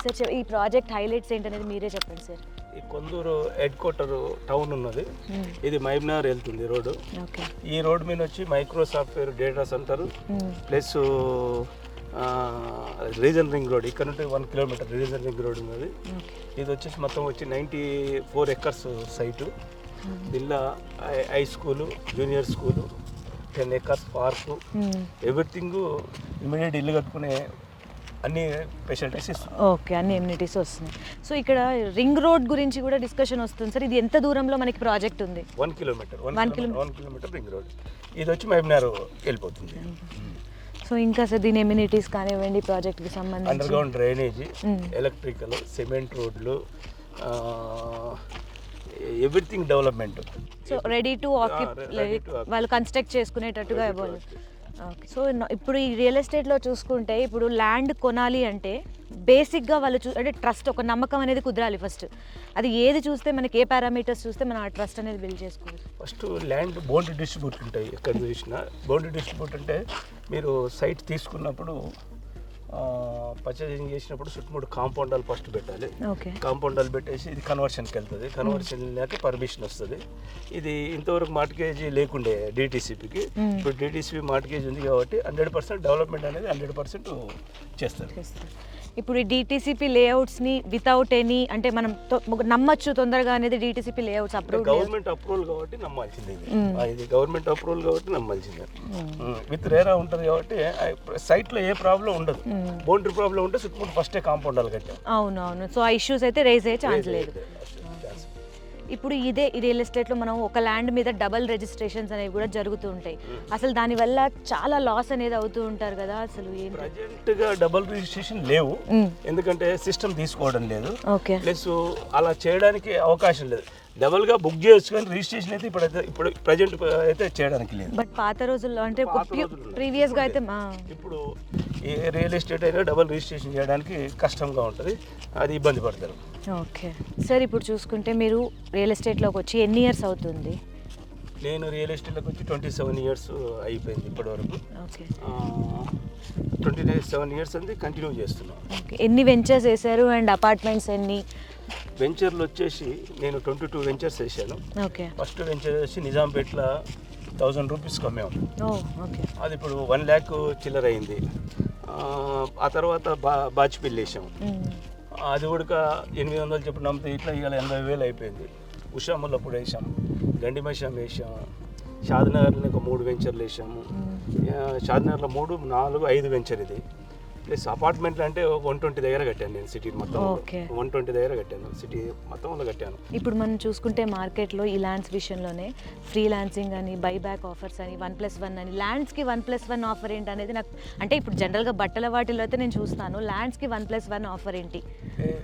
సార్, ఈ ప్రాజెక్ట్ హైలైట్స్ ఏంటనేది మీరే చెప్పండి సార్. ఈ కొందూరు హెడ్ క్వార్టర్ టౌన్ ఉన్నది, ఇది మహబూబ్నగర్ వెళ్తుంది రోడ్డు. ఈ రోడ్ మీద వచ్చి Microsoft data center plus region ring road, ఇక్కడ నుండి 1 కిలోమీటర్ రీజన్ రింగ్ రోడ్ ఉన్నది. ఇది వచ్చేసి మొత్తం వచ్చి 94 ఎకర్స్ సైటు. దీనిలో high school, junior school, 10 acres park, everything immediate ఇల్లు కట్టుకునే అన్ని ఫెసిలిటీస్ ఇస్తుంది. ఓకే, అన్ని ఎమ్యూనిటీస్ వస్తున్నాయి. సో ఇక్కడ రింగ్ రోడ్ గురించి కూడా డిస్కషన్ వస్తుంది సార్. ఇది ఎంత దూరంలో మనకి ప్రాజెక్ట్ ఉంది? 1 కిలోమీటర్ రింగ్ రోడ్. ఇది వచ్చి మహబూబ్నగర్ వెళ్ళిపోతుంది. సో ఇంకా సార్ దీని ఎమ్యూనిటీస్ కానివ్వండి, ప్రాజెక్ట్కి సంబంధించి underground drainage, electrical, cement రోడ్లు, everything development. So ready to వాళ్ళు కన్స్ట్రక్ట్ చేసుకునేటట్టుగా ఇవ్వాలి. ఓకే. సో ఇప్పుడు ఈ రియల్ ఎస్టేట్లో చూసుకుంటే, ఇప్పుడు ల్యాండ్ కొనాలి అంటే బేసిక్గా వాళ్ళు అంటే ట్రస్ట్, ఒక నమ్మకం అనేది కుదరాలి ఫస్ట్. అది ఏది చూస్తే మనకి, ఏ పారామీటర్స్ చూస్తే మనం ఆ ట్రస్ట్ అనేది బిల్డ్ చేసుకోవాలి? ఫస్ట్ ల్యాండ్ బౌండరీ డిస్ట్రిబ్యూట్ ఉంటాయి. ఎక్కడ చూసినా బౌండరీ డిస్ట్రిబ్యూట్ అంటే మీరు సైట్ తీసుకున్నప్పుడు పర్చేసింగ్ చేసినప్పుడు చుట్టుముట్టు కాంపౌండాలు ఫస్ట్ పెట్టాలి. ఓకే. కాంపౌండాలు పెట్టేసి ఇది కన్వర్షన్కి వెళ్తుంది. కన్వర్షన్ వెళ్ళాక పర్మిషన్ వస్తుంది. ఇది ఇంతవరకు మార్టిగేజ్ లేకుండే డిటీసీపీకి. ఇప్పుడు డిటీసీపీ మార్టిగేజ్ ఉంది కాబట్టి 100% డెవలప్మెంట్ అనేది 100% చేస్తారు. ఇప్పుడు ఈ డిటీసీపీ లేఅవుట్స్ని వితౌట్ ఎనీ అంటే మనం నమ్మచ్చు తొందరగా అనేది DTCP layouts approve government approval కాబట్టి నమ్మాల్సిందే. ఇది గవర్నమెంట్ అప్రూవల్ కాబట్టి నమ్మాల్సిందే. విత్ రేరా ఉంటుంది కాబట్టి సైట్లో ఏ ప్రాబ్లం ఉండదు. బౌండరీ ప్రాబ్లం ఉంటే చుట్టుముట్టు ఫస్టే కాంపౌండాలు కట్టాం. అవునవును. సో ఆ ఇష్యూస్ అయితే రేజ్ అయ్యే ఛాన్స్ లేదు. ఇప్పుడు ఇదే రియల్ ఎస్టేట్లో మనం ఒక ల్యాండ్ మీద డబల్ రిజిస్ట్రేషన్స్ అనేవి కూడా జరుగుతూ ఉంటాయి. అసలు దానివల్ల చాలా లాస్ అనేది అవుతూ ఉంటారు కదా. అసలు ప్రజెంట్గా డబల్ రిజిస్ట్రేషన్ లేవు, ఎందుకంటే సిస్టమ్ తీసుకోవడం లేదు. ఓకే. ప్లస్ అలా చేయడానికి అవకాశం లేదు. డబల్గా బుక్ చేయొచ్చు కానీ రిజిస్ట్రేషన్ అయితే ఇప్పుడు ప్రజెంట్ అయితే చేయడానికి లేదు. బట్ పాత రోజుల్లో అంటే ప్రీవియస్గా అయితే ఇప్పుడు ఏ రియల్ ఎస్టేట్ అయినా డబల్ రిజిస్ట్రేషన్ చేయడానికి కష్టంగా ఉంటుంది, అది ఇబ్బంది పడతారు. ఓకే సార్, ఇప్పుడు చూసుకుంటే మీరు రియల్ ఎస్టేట్లోకి వచ్చి ఎన్ని ఇయర్స్ అవుతుంది? నేను రియల్ ఎస్టేట్లోకి వచ్చి 27 ఇయర్స్ అయిపోయింది ఇప్పటివరకు. ఓకే. 27 ఇయర్స్ అంది కంటిన్యూ చేస్తున్నాను. ఓకే. ఎన్ని వెంచర్స్ వేశారు అండ్ అపార్ట్మెంట్స్ ఎన్ని? వెంచర్లు వచ్చేసి నేను 22 వెంచర్స్ వేసాను. ఓకే. ఫస్ట్ వెంచర్ వచ్చి నిజాంపేట్లో 1000 రూపీస్కి అమ్మాము. ఓకే. అది ఇప్పుడు 1 lakh చిల్లర అయింది. ఆ తర్వాత బాచిపల్లి వేసాము. అది కూడా 800 చెప్పిన నమ్మితే ఇట్లా ఇవాళ 80,000 అయిపోయింది. ఉషాముల్లప్పుడు వేసాము, గండిమైషాం వేసాము, షాద్నగర్లో ఒక 3 వెంచర్లు వేసాము. షాద్నగర్లో 3, 4, 5 వెంచర్ ఇది. ప్లస్ అపార్ట్మెంట్లు అంటే 120 దగ్గర కట్టాను నేను సిటీ మొత్తం. 120 దగ్గర కట్టాను, సిటీ మొత్తంలో కట్టాను. ఇప్పుడు మనం చూసుకుంటే మార్కెట్లో ఈ ల్యాండ్స్ విషయంలోనే ఫ్రీలాన్సింగ్ అని, బైబ్యాక్ ఆఫర్స్ అని, 1+1 అని, ల్యాండ్స్కి 1+1 ఆఫర్ ఏంటి అనేది నాకు అంటే ఇప్పుడు జనరల్గా బట్టల వాటిలో అయితే నేను చూస్తాను, ల్యాండ్స్కి 1+1 ఆఫర్ ఏంటి?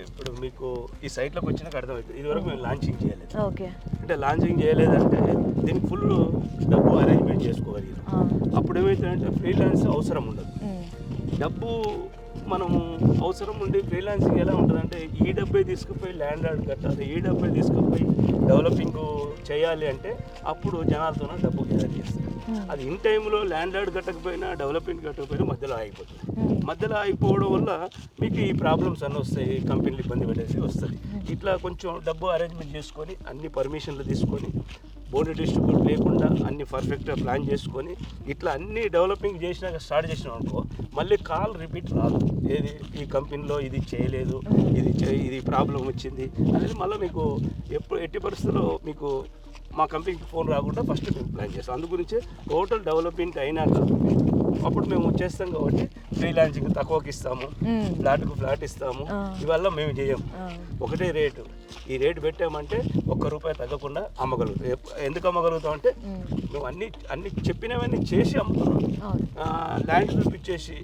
ఇప్పుడు మీకు ఈ సైట్లోకి వచ్చినాక అర్థమవుతుంది. ఇదివరకు మేము లాంచింగ్ చేయలేదు. ఓకే. అంటే లాంచింగ్ చేయలేదంటే దీనికి ఫుల్ డబ్బు అరేంజ్మెంట్ చేసుకోగలిగారు. అప్పుడు ఏమవుతుందంటే ఫ్రీలాన్స్ అవసరం ఉండదు. డబ్బు మనము అవసరం ఉండి ఫ్రీలాన్సింగ్ ఎలా ఉంటుందంటే ఈ డబ్బే తీసుకుపోయి ల్యాండ్ లార్డ్ కట్టాలి, ఈ డబ్బే తీసుకుపోయి డెవలపింగ్ చేయాలి అంటే అప్పుడు జనాలతోనే డబ్బు గ్యాదర్ చేస్తారు. అది ఇన్ టైంలో ల్యాండ్ లార్డ్ కట్టకపోయినా డెవలపింగ్ కట్టకపోయినా మధ్యలో ఆగిపోతుంది. మధ్యలో ఆగిపోవడం వల్ల మీకు ఈ ప్రాబ్లమ్స్ అన్నీ వస్తాయి, కంపెనీలు ఇబ్బంది పెట్టేసి వస్తుంది. ఇట్లా కొంచెం డబ్బు అరేంజ్మెంట్ చేసుకొని అన్ని పర్మిషన్లు తీసుకొని బోర్డు డిస్ట్రిబ్యూట్ లేకుండా అన్ని పర్ఫెక్ట్గా ప్లాన్ చేసుకొని ఇట్లా అన్ని డెవలపింగ్ చేసినాక స్టార్ట్ చేసినాం అనుకో మళ్ళీ కాల్ రిపీట్ రాదు. ఏది ఈ కంపెనీలో ఇది చేయలేదు, ఇది ప్రాబ్లం వచ్చింది అనేది మళ్ళీ మీకు ఎట్టి పరిస్థితుల్లో మీకు మా కంపెనీకి ఫోన్ రాకుండా ఫస్ట్ మేము ప్లాన్ చేస్తాం. అందు గురించి టోటల్ డెవలప్మెంట్ అయినాక అప్పుడు మేము చేస్తాం కాబట్టి ఫ్రీలాన్సింగ్ తక్కువకి ఇస్తాము, ఫ్లాట్కు ఫ్లాట్ ఇస్తాము. ఇవల్ల మేము చేయము, ఒకటే రేటు. ఈ రేటు పెట్టామంటే ₹1 తగ్గకుండా అమ్మగలుగుతాం. ఎందుకు అమ్మగలుగుతాం అంటే మేము అన్ని చెప్పినవన్నీ చేసి అమ్ముతున్నాం. ల్యాండ్ చూపించేసి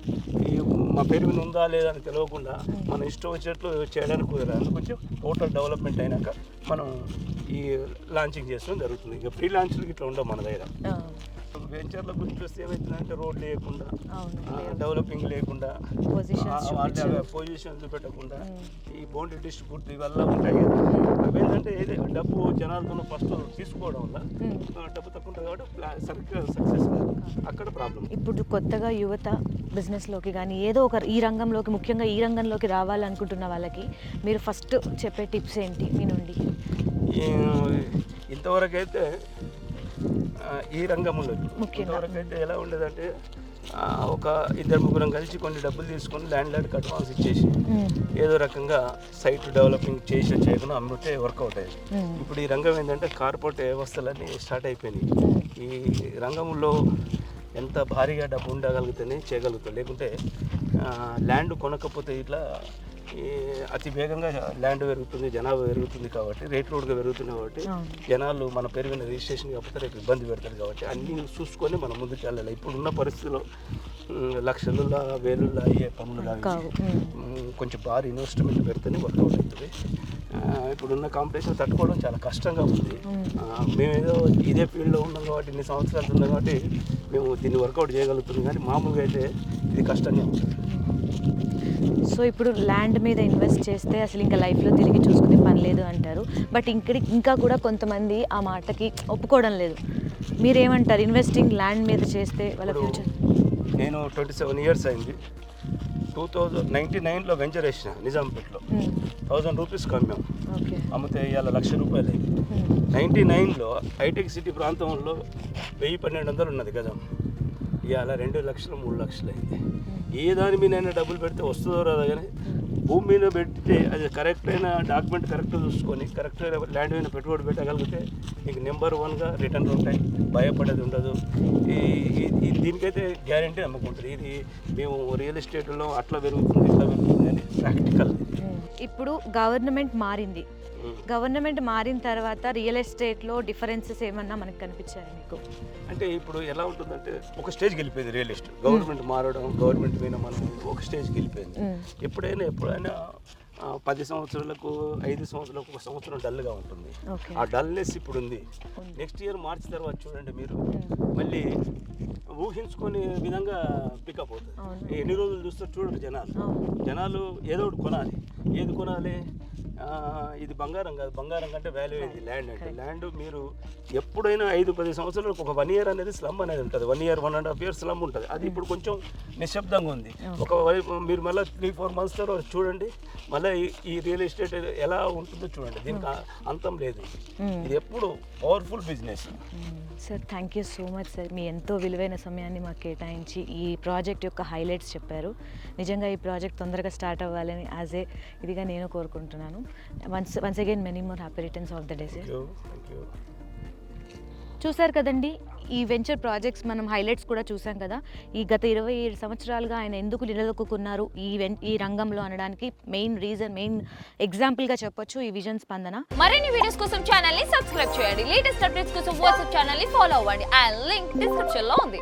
మా పేరు మీద ఉందా లేదా అని తెలియకుండా మనం ఇష్టం వచ్చినట్లు చేయడానికి కుదరదు. అందుకొంచెం టోటల్ డెవలప్మెంట్ అయినాక మనం ఈ లాంచింగ్ చేస్తాం జరుగుతుంది. ఇక ఫ్రీ లాంచ్లకి ఇట్లా ఉండవు మన దగ్గర. వెంచర్ల గురించి వస్తే ఏమవుతుందంటే రోడ్ లేకుండా, డెవలపింగ్ లేకుండా, పొజిషన్స్ పెట్టకుండా ఈ బౌండరీ డిస్ట్రిబ్యూట్ వల్ల ఉంటాయి. అవేంటంటే డబ్బు జనాలతో ఫస్ట్ తీసుకోవడం వల్ల డబ్బు తక్కువ ఉంటుంది కాబట్టి సక్సెస్ కాదు, అక్కడ ప్రాబ్లం. ఇప్పుడు కొత్తగా యువత బిజినెస్లోకి కానీ ఏదో ఒక ఈ రంగంలోకి, ముఖ్యంగా ఈ రంగంలోకి రావాలనుకుంటున్న వాళ్ళకి మీరు ఫస్ట్ చెప్పే టిప్స్ ఏంటి మీ నుండి? ఇంతవరకు అయితే ఈ రంగంలో ఇంతవరకు అయితే ఎలా ఉండేదంటే ఒక 2-3 కలిసి కొన్ని డబ్బులు తీసుకొని ల్యాండ్ లార్డ్కి అడ్వాన్స్ ఇచ్చేసి ఏదో రకంగా సైట్ డెవలపింగ్ చేయకుండా అమ్మితే వర్కౌట్ అయ్యేది. ఇప్పుడు ఈ రంగం ఏంటంటే కార్పొరేట్ వ్యవస్థలన్నీ స్టార్ట్ అయిపోయినాయి. ఈ రంగంలో ఎంత భారీగా డబ్బు ఉండగలిగితేనే చేయగలుగుతాం, లేకుంటే ల్యాండ్ కొనకపోతే ఇట్లా అతి వేగంగా ల్యాండ్ పెరుగుతుంది, జనాభా పెరుగుతుంది కాబట్టి రేట్ రోడ్గా పెరుగుతుంది కాబట్టి జనాలు మన పేరు మీద రిజిస్ట్రేషన్ కాకపోతే రేపు ఇబ్బంది పెడతారు కాబట్టి అన్నీ చూసుకొని మనం ముందుకు వెళ్ళాలి. ఇప్పుడున్న పరిస్థితిలో లక్షలులా వేలులా అయ్యే పనులు కొంచెం భారీ ఇన్వెస్ట్మెంట్ పెడితేనే వర్కౌట్ అవుతుంది. ఇప్పుడున్న కాంపిటీషన్ తట్టుకోవడం చాలా కష్టంగా ఉంది. మేమేదో ఇదే ఫీల్డ్లో ఉన్నాం కాబట్టి ఇన్ని సంవత్సరాలు ఉన్నాం కాబట్టి మేము దీన్ని వర్కౌట్ చేయగలుగుతున్నాం, కానీ మామూలుగా అయితే ఇది కష్టంగా ఉంటుంది. సో ఇప్పుడు ల్యాండ్ మీద ఇన్వెస్ట్ చేస్తే అసలు ఇంకా లైఫ్లో తిరిగి చూసుకునే పని లేదు అంటారు. బట్ ఇంకా కూడా కొంతమంది ఆ మాటకి ఒప్పుకోవడం లేదు. మీరేమంటారు? ఇన్వెస్టింగ్ ల్యాండ్ మీద చేస్తే వాళ్ళ ఫ్యూచర్? నేను 27 ఇయర్స్ అయింది. 2099లో వెంచర్ వేసిన నిజాంపేటలో 1000 రూపీస్ అమ్మాం. ఓకే. అమ్మితే ఇవాళ ₹1,00,000 అయింది. 99లో హైటెక్ సిటీ ప్రాంతంలో 1000-1200 ఉన్నది గజం. ఇవాళ 2 లక్షలు 3 లక్షలు అయింది. ఏ దాని మీద డబ్బులు పెడితే వస్తుందో రాదా, కానీ భూమి మీద పెడితే అది కరెక్ట్ అయిన డాక్యుమెంట్ కరెక్ట్గా చూసుకొని కరెక్ట్ అయిన ల్యాండ్ మీద పెట్టుబడి పెట్టగలిగితే మీకు నెంబర్ 1గా రిటర్న్లు ఉంటాయి, భయపడేది ఉండదు. దీనికైతే గ్యారంటీ నమ్మకుంటుంది. ఇది మేము రియల్ ఎస్టేట్లో అట్లా పెరుగుతుంది ఇట్లా పెరుగుతుంది అని ప్రాక్టికల్. ఇప్పుడు గవర్నమెంట్ మారింది. గవర్నమెంట్ మారిన తర్వాత రియల్ ఎస్టేట్లో డిఫరెన్సెస్ ఏమన్నా మనకు కనిపించాయి మీకు? అంటే ఇప్పుడు ఎలా ఉంటుందంటే ఒక స్టేజ్కి వెళ్ళిపోయింది రియల్ ఎస్టేట్. గవర్నమెంట్ మారడం, గవర్నమెంట్ మీద మనం ఒక స్టేజ్కి వెళ్ళిపోయింది. ఎప్పుడైనా 10 సంవత్సరాలకు 5 సంవత్సరాలకు 1 సంవత్సరం డల్గా ఉంటుంది. ఆ డల్నెస్ ఇప్పుడు ఉంది. నెక్స్ట్ ఇయర్ మార్చి తర్వాత చూడండి మీరు మళ్ళీ ఊహించుకునే విధంగా పికప్ అవుతుంది. ఎన్ని రోజులు చూస్తే చూడండి జనాలు ఏదో ఒకటి కొనాలి. ఏది కొనాలి? ఇది బంగారం కాదు. బంగారం కంటే వాల్యూ ఏంది? ల్యాండ్. అంటే ల్యాండ్ మీరు ఎప్పుడైనా 5-10 సంవత్సరాలకు ఒక 1 ఇయర్ అనేది స్లమ్ అనేది ఉంటుంది. 1 ఇయర్ 1.5 ఇయర్ స్లమ్ ఉంటుంది. అది ఇప్పుడు కొంచెం నిశ్శబ్దంగా ఉంది. మీరు మళ్ళీ 3-4 మంత్స్ తర్వాత చూడండి, మళ్ళీ ఈ రియల్ ఎస్టేట్ ఎలా ఉంటుందో చూడండి. దీనికి అంతం లేదు. ఇది ఎప్పుడు powerful business. Sir thank you so much sir. మీ ఎంతో విలువైన సమయాన్ని మాకు కేటాయించి ఈ ప్రాజెక్ట్ యొక్క హైలైట్స్ చెప్పారు. నిజంగా ఈ ప్రాజెక్ట్ తొందరగా స్టార్ట్ అవ్వాలని యాజ్ ఏ ఇదిగా నేను కోరుకుంటున్నాను. Once again many more happy returns of the day sir. చూసారు కదండి, ఈ వెంచర్ ప్రాజెక్ట్స్ మనం హైలైట్స్ కూడా చూసాం కదా. ఈ గత 27 సంవత్సరాలుగా ఆయన ఎందుకు నిలదొక్కున్నారు ఈ రంగంలో అనడానికి మెయిన్ ఎగ్జాంపుల్గా చెప్పొచ్చు ఈ విజన్ స్పందన. మరిన్ని వీడియోస్ కోసం ఛానల్ ని సబ్స్క్రైబ్ చేయండి. లేటెస్ట్ అప్డేట్స్ కోసం వాట్సాప్ ఛానల్ ని ఫాలో అవ్వండి. ఆ లింక్ డిస్క్రిప్షన్ లో ఉంది.